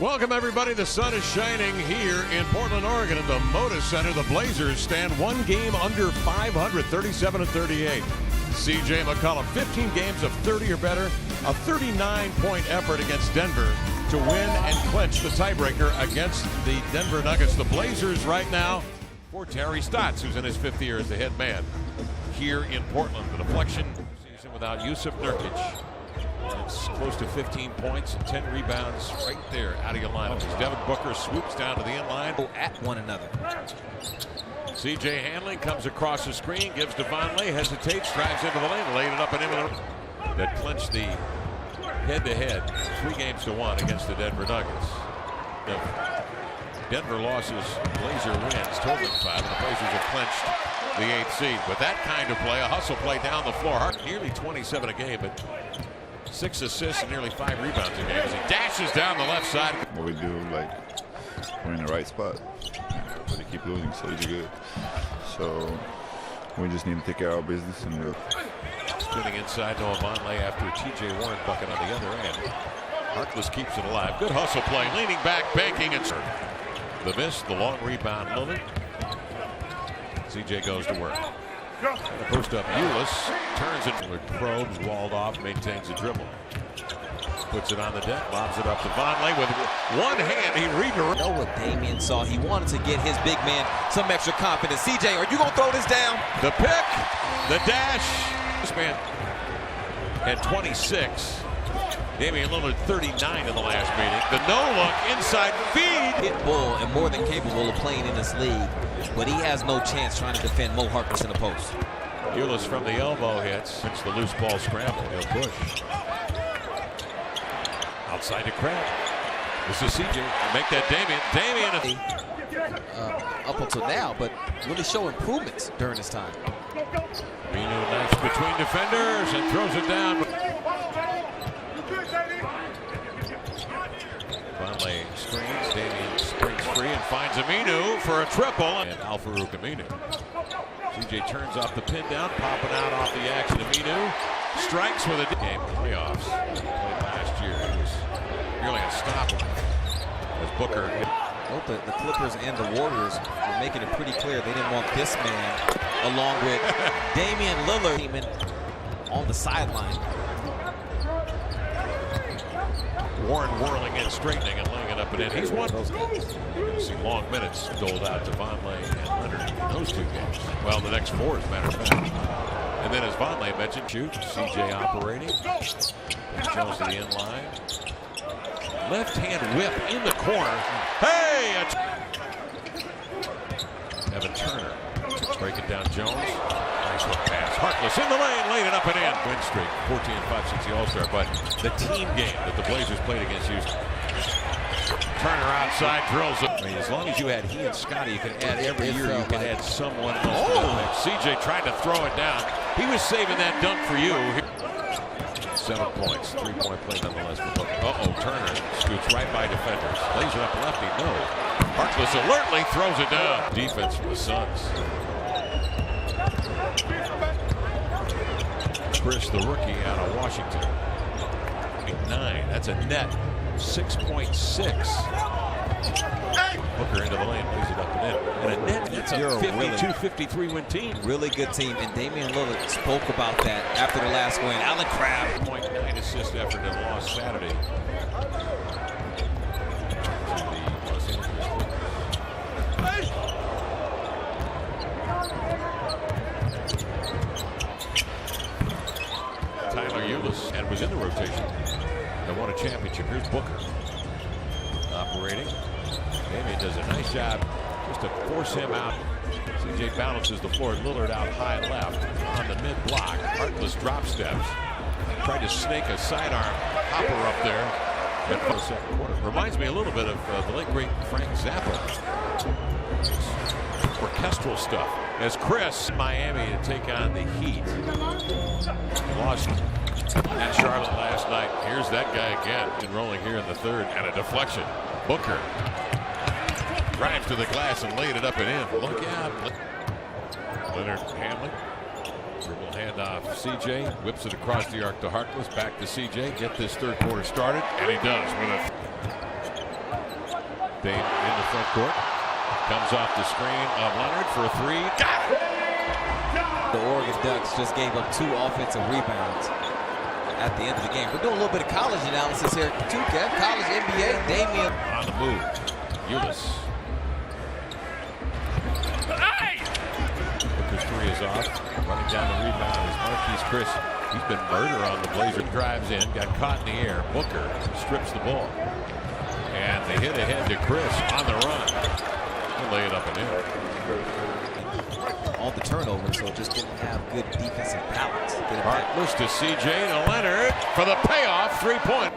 Welcome, everybody. The sun is shining here in Portland, Oregon at the Moda Center. The Blazers stand one game under 500, 37-38. CJ McCollum, 15 games of 30 or better, a 39-point effort against Denver to win and clinch the tiebreaker against the Denver Nuggets. The Blazers right now for Terry Stotts, who's in his 5th year as the head man here in Portland. The deflection season without Jusuf Nurkic. It's close to 15 points and 10 rebounds right there out of your lineup as Devin Booker swoops down to the inline. At one another. C.J. Handling comes across the screen, gives to Vonleh, hesitates, drives into the lane, laid it up and in. That clinched the head-to-head 3-1 against the Denver Nuggets. The Denver losses, Blazer wins, totaling 5, and the Blazers have clinched the 8th seed. With that kind of play, a hustle play down the floor, nearly 27 a game, but 6 assists and nearly 5 rebounds a game as he dashes down the left side. What we do, like, we're in the right spot, but they keep losing, so it's good. So we just need to take care of our business and do it. Spinning inside Noah Vonleh after T.J. Warren bucket on the other end. Harkless keeps it alive. Good hustle play, leaning back, banking, and the miss, the long rebound, Lillard. C.J. goes to work. Post up Ulis, turns it, probes, walled off, maintains the dribble. Puts it on the deck, lobs it up to Vonleh with one hand. He redirects. Know what Damian saw. He wanted to get his big man some extra confidence. CJ, are you gonna throw this down? The pick, the dash. This man had 26. Damian Lillard 39 in the last meeting. The no-look inside feed. Pit bull and more than capable of playing in this league, but he has no chance trying to defend Mo Harkless in the post. Ulis from the elbow hits. It's the loose ball scramble. He'll push. Outside to Crabbe. This is CJ. Make that Damian. Up until now, but really show improvements during this time. Minu nice between defenders and throws it down. Vonleh screens. Damian springs free and finds Aminu for a triple. And Al-Farouq Aminu. CJ turns off the pin down, popping out off the action. Aminu strikes with a game playoffs. Played last year. He was really unstoppable as Booker hit. Both the Clippers and the Warriors were making it pretty clear they didn't want this man along with Damian Lillard on the sideline. Warren whirling in, straightening, and laying it up and in. He's won those games. You're going to see long minutes doled out to Vonleh and Leonard in those 2 games. Well, the next 4, as a matter of fact. And then, as Vonleh mentioned, shoot, CJ operating. Jones to the end line. Left hand whip in the corner. Hey! Evan Turner. Break it down, Jones. Nice hook pass. Harkless in the lane, laid it up and in. Win streak, 14-5 since the All-Star. But the team game that the Blazers played against Houston. Turner outside, drills it. I mean, as long as you had he and Scotty, you could add every year. You could add someone else. Oh. CJ tried to throw it down. He was saving that dunk for you. 7 points, 3-point play nonetheless for Booker. Turner scoots right by defenders. Lays it up lefty, no. Harkless alertly throws it down. Defense from the Suns. Chris, the rookie out of Washington. 9, that's a net 6.6. Booker into the lane, lays it up and in. And a net, that's a 52-53 win team. Really good team, and Damian Lillard spoke about that after the last win. Allen Crabbe. 0.9 assist after the loss Saturday. Tyler Ulis and was in the rotation. They won a championship. Here's Booker operating. Damian does a nice job just to force him out. CJ balances the floor. Lillard out high left on the mid block. Harkless drop steps. Tried to snake a sidearm hopper up there in the 2nd quarter. Reminds me a little bit of the late great Frank Zappa. Orchestral stuff. As Chris, Miami to take on the Heat. Lost at Charlotte last night. Here's that guy again. And rolling here in the 3rd. And a deflection. Booker drives to the glass and laid it up and in. Look out. Leonard Hamlin. Dribble handoff. CJ whips it across the arc to Harkless. Back to CJ. Get this 3rd quarter started. And he does with a Dame in the front court. Comes off the screen of Leonard for a three. Got it! The Oregon Ducks just gave up 2 offensive rebounds at the end of the game. We're doing a little bit of college analysis here too, Kev. College, NBA, Damian. On the move. Ulis. Booker's three is off. Running down the rebound is Marquise Chris. He's been murder on the Blazer. Drives in, got caught in the air. Booker strips the ball. And they hit ahead to Chris on the run. He'll lay it up and in. On the turnover, so just didn't have good defensive balance. Get it back. Harkless to CJ to Leonard for the payoff 3-point.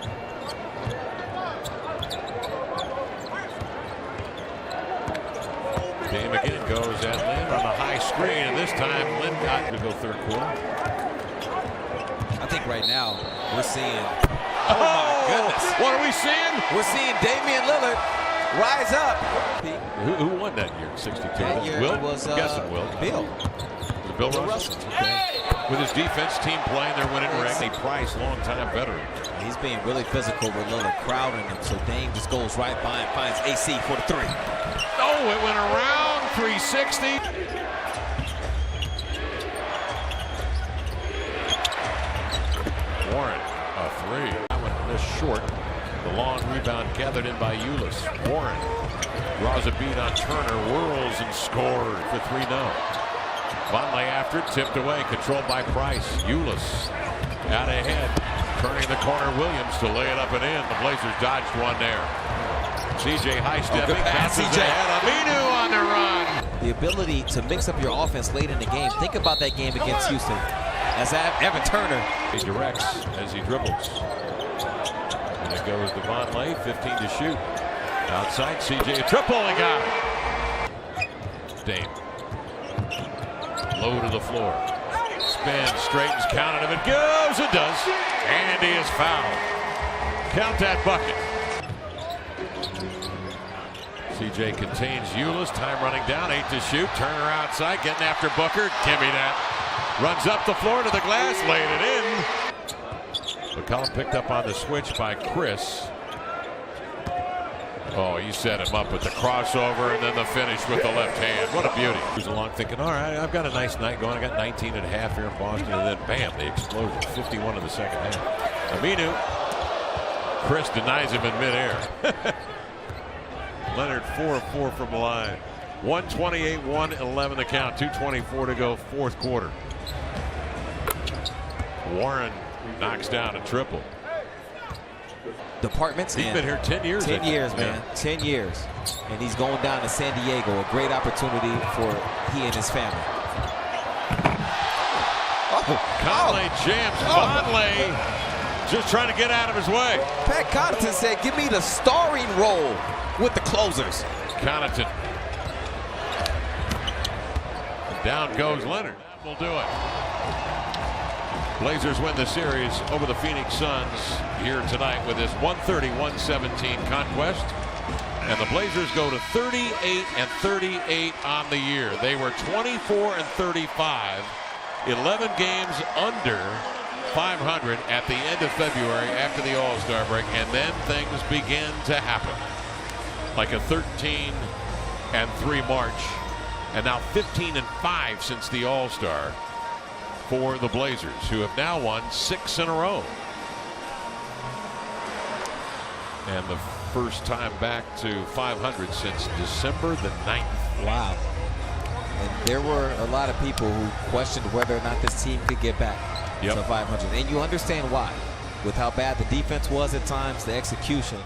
Dame again goes at Lynn on the high screen, and this time Lynn got to go third quarter. I think right now we're seeing. Oh my goodness! What are we seeing? We're seeing Damian Lillard rise up. Who won that year? 62. That year Will? it was I'm guessing Will. Bill. Was it Bill Russell? Okay. With his defense team playing, they're winning ring. Price, long-time veteran. He's being really physical with Lillard crowding him, so Dame just goes right by and finds AC for the three. Oh, it went around 360. Warren, a three. That one missed short. The long rebound gathered in by Ulis. Warren draws a beat on Turner, whirls and scored for 3-0. Vonleh after it, tipped away, controlled by Price. Ulis out ahead, turning the corner. Williams to lay it up and in. The Blazers dodged one there. CJ high stepping, bounces ahead. Aminu on the run. The ability to mix up your offense late in the game. Think about that game against Houston. As Evan Turner. He directs as he dribbles. And it goes to Vonleh, 15 to shoot. Outside, CJ, a triple, and got it. Dame. Low to the floor. Spins, straightens, counted him, it goes, it does. And he is fouled. Count that bucket. CJ contains Ulis, time running down, 8 to shoot. Turner outside, getting after Booker. Give me that. Runs up the floor to the glass, laid it in. McCollum picked up on the switch by Chris. Oh, he set him up with the crossover and then the finish with the left hand. What a beauty. He was along thinking, all right, I've got a nice night going. I got 19 and a half here in Boston. And then, bam, the explosion. 51 in the second half. Aminu. Chris denies him in midair. Leonard 4 of 4 from the line. 128, 111 the count. 2:24 to go, fourth quarter. Warren knocks down a triple. Departments. He's been here 10 years. 10 years, man. 10 years. And he's going down to San Diego. A great opportunity for he and his family. Conley jams. Vonleh just trying to get out of his way. Pat Connaughton said, give me the starring role with the closers. Connaughton. Down goes Leonard. Will do it. Blazers win the series over the Phoenix Suns here tonight with this 130-117 conquest. And the Blazers go to 38-38 on the year. They were 24-35, 11 games under 500 at the end of February after the All-Star break, and then things began to happen. Like a 13-3 March, and now 15-5 since the All-Star for the Blazers, who have now won 6 in a row. And the first time back to 500 since December the 9th. Wow. And there were a lot of people who questioned whether or not this team could get back to 500. And you understand why. With how bad the defense was at times, the execution.